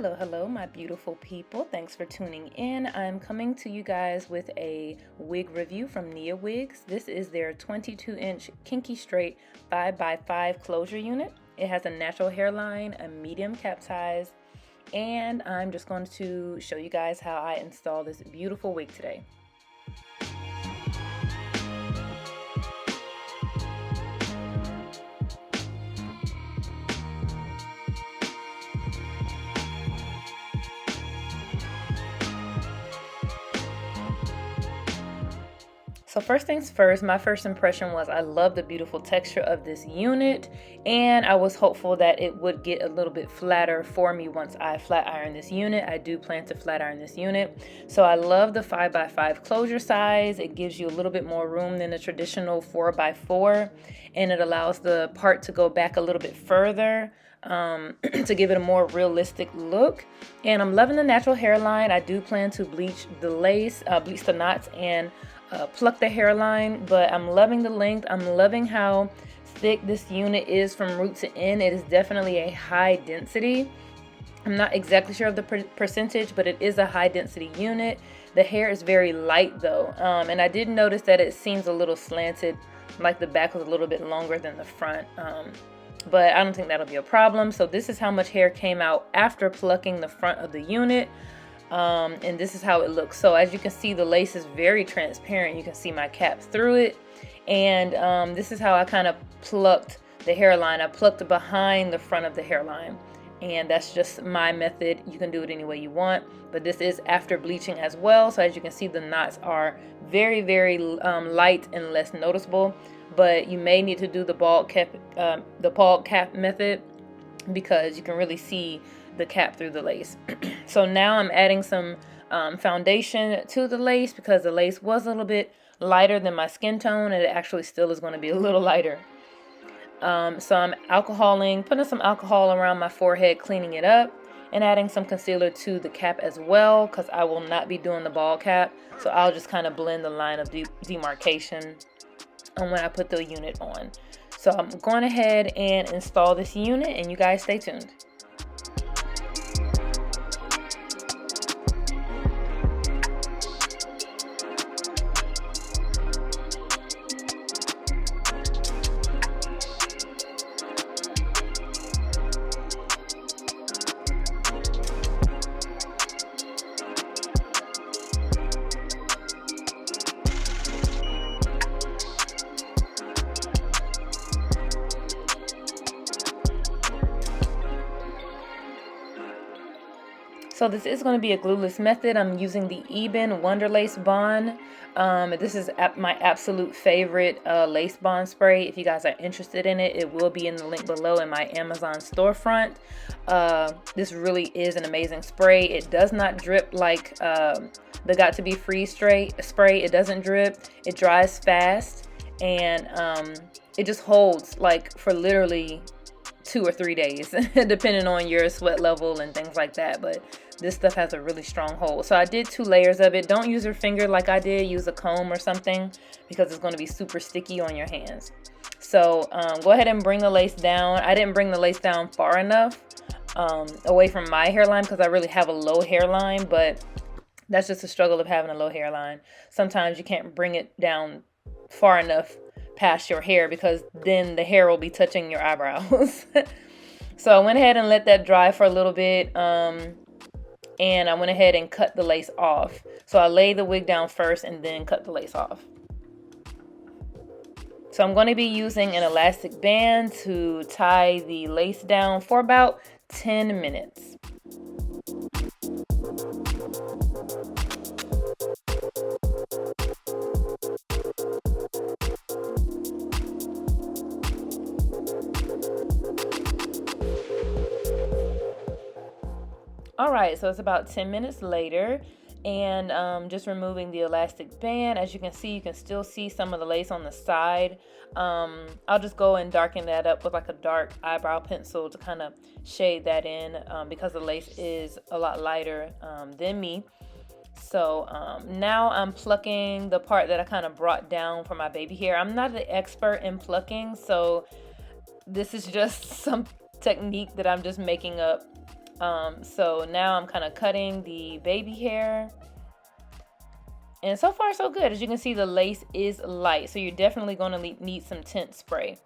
Hello, my beautiful people. Thanks for tuning in. I'm coming to you guys with a wig review from Nia Wigs. This is their 22-inch Kinky Straight 5x5 closure unit. It has a natural hairline, a medium cap size, and I'm just going to show you guys how I install this beautiful wig today. So first things first, my first impression was I love the beautiful texture of this unit, and I was hopeful that it would get a little bit flatter for me once I flat iron this unit. I do plan to flat iron this unit. So I love the 5x5 closure size. It gives you a little bit more room than a traditional 4x4, and it allows the part to go back a little bit further to give it a more realistic look. And I'm loving the natural hairline. I do plan to bleach the lace, bleach the knots, and pluck the hairline, but I'm loving the length. I'm loving how thick this unit is from root to end. It is definitely a high density. I'm not exactly sure of the percentage, but it is a high density unit. The hair is very light though, and I did notice that it seems a little slanted, like the back was a little bit longer than the front, but I don't think that'll be a problem. So this is how much hair came out after plucking the front of the unit. And this is how it looks. So as you can see, the lace is very transparent. You can see my cap through it. And this is how I kind of plucked the hairline. I plucked behind the front of the hairline. And that's just my method. You can do it any way you want. But this is after bleaching as well. So as you can see, the knots are very, very light and less noticeable. But you may need to do the bald cap method, because you can really see the cap through the lace. So now I'm adding some foundation to the lace, because the lace was a little bit lighter than my skin tone, and it actually still is going to be a little lighter. So I'm putting some alcohol around my forehead, cleaning it up, and adding some concealer to the cap as well, because I will not be doing the bald cap. So I'll just kind of blend the line of demarcation when I put the unit on. So I'm going ahead and install this unit, and you guys stay tuned. So this is going to be a glueless method. I'm using the Eben Wonder Lace Bond. This is my absolute favorite lace bond spray. If you guys are interested in it, it will be in the link below in my Amazon storefront. This really is an amazing spray. It does not drip like the Got To Be Free spray. It doesn't drip. It dries fast, and it just holds like for literally 2 or 3 days, depending on your sweat level and things like that. But this stuff has a really strong hold. So I did 2 layers of it. Don't use your finger like I did. Use a comb or something, because it's going to be super sticky on your hands. So go ahead and bring the lace down. I didn't bring the lace down far enough away from my hairline, because I really have a low hairline, but that's just a struggle of having a low hairline. Sometimes you can't bring it down far enough past your hair, because then the hair will be touching your eyebrows. So I went ahead and let that dry for a little bit, and I went ahead and cut the lace off. So I laid the wig down first and then cut the lace off. So I'm going to be using an elastic band to tie the lace down for about 10 minutes. All right, so it's about 10 minutes later, and just removing the elastic band. As you can see, you can still see some of the lace on the side. I'll just go and darken that up with like a dark eyebrow pencil to kind of shade that in, because the lace is a lot lighter than me. So now I'm plucking the part that I kind of brought down for my baby hair. I'm not an expert in plucking, so this is just some technique that I'm just making up So now I'm kind of cutting the baby hair. And so far so good. As you can see, the lace is light, so you're definitely going to need some tint spray.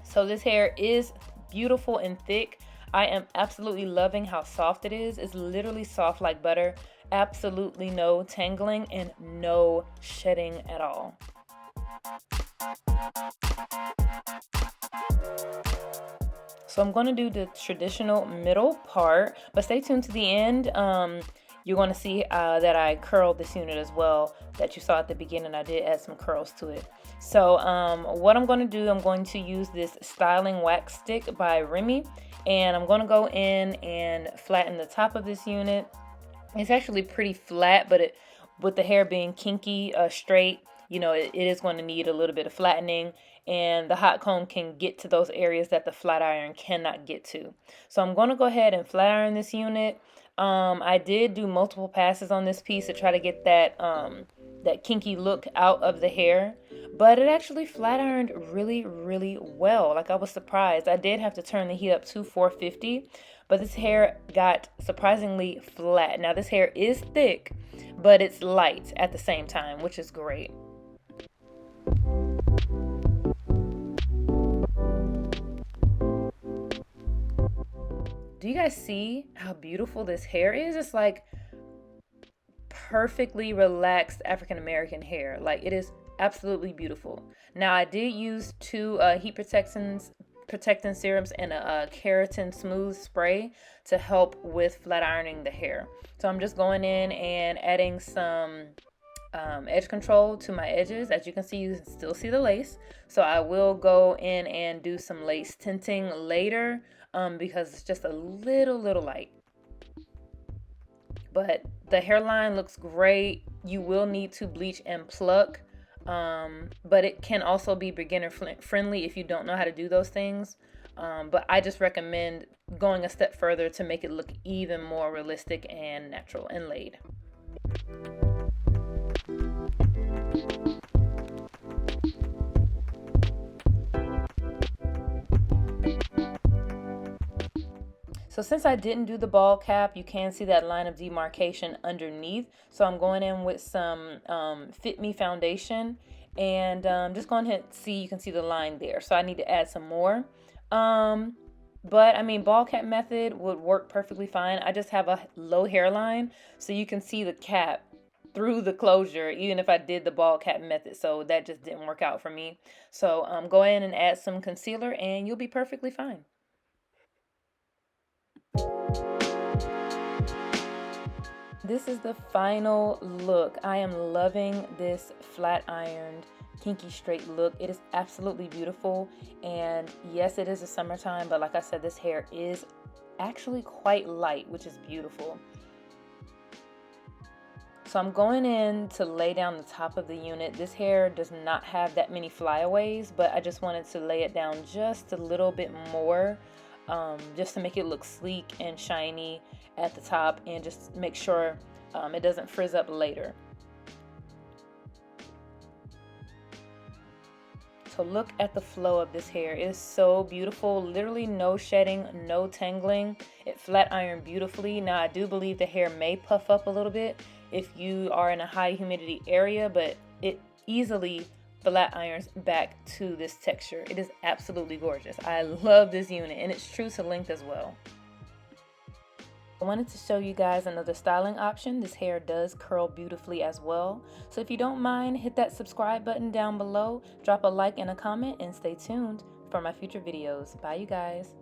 So this hair is beautiful and thick. I am absolutely loving how soft it is. It's literally soft like butter. Absolutely no tangling and no shedding at all. So I'm going to do the traditional middle part, but stay tuned to the end. You're going to see that I curled this unit as well that you saw at the beginning. I did add some curls to it. So what I'm going to do, I'm going to use this styling wax stick by Remy, and I'm going to go in and flatten the top of this unit. It's actually pretty flat, but with the hair being kinky, straight, you know, it is going to need a little bit of flattening, and the hot comb can get to those areas that the flat iron cannot get to. So I'm going to go ahead and flat iron this unit. I did do multiple passes on this piece to try to get that that kinky look out of the hair, but it actually flat ironed really, really well. Like, I was surprised. I did have to turn the heat up to 450, but this hair got surprisingly flat. Now this hair is thick, but it's light at the same time, which is great. Do you guys see how beautiful this hair is? It's like perfectly relaxed African American hair. Like, it is absolutely beautiful. Now I did use two heat protecting serums and a keratin smooth spray to help with flat ironing the hair. So I'm just going in and adding some edge control to my edges. As you can see, you can still see the lace. So I will go in and do some lace tinting later because it's just a little light. But the hairline looks great. You will need to bleach and pluck, but it can also be beginner friendly if you don't know how to do those things. But I just recommend going a step further to make it look even more realistic and natural and laid. So since I didn't do the ball cap, you can see that line of demarcation underneath. So I'm going in with some Fit Me foundation, and just going ahead and see, you can see the line there. So I need to add some more. But I mean, ball cap method would work perfectly fine. I just have a low hairline, so you can see the cap through the closure even if I did the ball cap method, so that just didn't work out for me. So go in and add some concealer and you'll be perfectly fine. This is the final look. I am loving this flat ironed kinky straight look. It is absolutely beautiful, and yes, it is a summertime, but like I said, this hair is actually quite light, which is beautiful. So I'm going in to lay down the top of the unit. This hair does not have that many flyaways, but I just wanted to lay it down just a little bit more, just to make it look sleek and shiny at the top, and just make sure it doesn't frizz up later. So look at the flow of this hair. It is so beautiful. Literally no shedding, no tangling. It flat ironed beautifully. Now I do believe the hair may puff up a little bit if you are in a high humidity area, but it easily flat irons back to this texture. It is absolutely gorgeous. I love this unit, and it's true to length as well. I wanted to show you guys another styling option. This hair does curl beautifully as well. So if you don't mind, hit that subscribe button down below, drop a like and a comment, and stay tuned for my future videos. Bye, you guys.